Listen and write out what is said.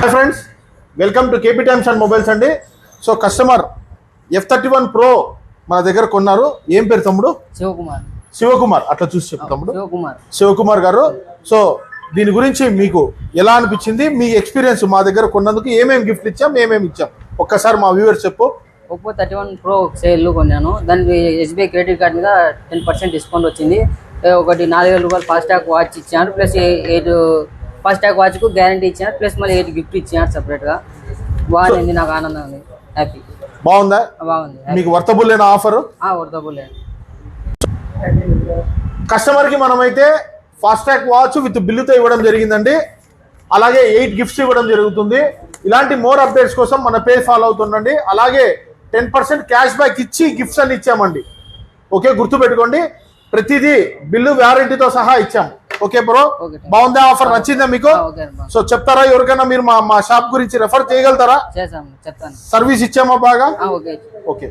Hi friends, welcome to KP times and mobiles అండి. So customer F31 Pro మన దగ్గర కొన్నారు. ఏం పేరు తమ్ముడు? శివకుమార్. అట్లా చూసి చెప్పు తమ్ముడు. శివకుమార్ గారు. సో దీని గురించి మీకు ఎలా అనిపించింది? మీ ఎక్స్పీరియన్స్ మా దగ్గర కొన్నందుకు ఏమేమి గిఫ్ట్ ఇచ్చాం, ఏమేమి ఇచ్చాం ఒక్కసారి మా వ్యూవర్స్ చెప్పు. Oppo 31 Pro సేల్ కొన్నాను. దానికి SBI క్రెడిట్ కార్డ్ మీద 10% డిస్కౌంట్ వచ్చింది. ఒకటి 4000 రూపాయలు ఫాస్ట్ ట్యాగ్ వాచ్ ఇచ్చాను, ప్లస్ 8 ఫాస్ట్ ట్యాగ్ వాచ్ కు గ్యారంటీ ఇచ్చాను, ప్లస్ మళ్ళీ 8 గిఫ్ట్ ఇచ్చాను సెపరేట్ గా. బాగుంది, నాకు ఆనందంగా ఉంది, హ్యాపీ. బాగుందా? బాగుంది. మీకు వర్తబుల్ అయిన ఆఫర్? వర్తబుల్. కస్టమర్ కి మనమైతే ఫాస్ట్ ట్యాగ్ వాచ్ విత్ బిల్లుతో ఇవ్వడం జరిగిందండి. అలాగే 8 గిఫ్ట్స్ ఇవ్వడం జరుగుతుంది. ఇలాంటి మోర్ అప్డేట్స్ కోసం మన పేజ్ ఫాలో అవుతుండండి. అలాగే 10% క్యాష్ బ్యాక్ ఇచ్చి గిఫ్ట్స్ అని ఇచ్చామండి. ఓకే, గుర్తుపెట్టుకోండి, ప్రతిదీ బిల్లు వ్యారంటీతో సహా ఇచ్చాం. ఓకే బ్రో, బాగుందా? ఆఫర్ నచ్చిందా మీకు? సో చెప్తారా ఎవరికైనా? మీరు మా షాప్ గురించి రెఫర్ చేయగలుగుతారా? చెప్తాను. సర్వీస్ ఇచ్చామా బాగా? ఓకే.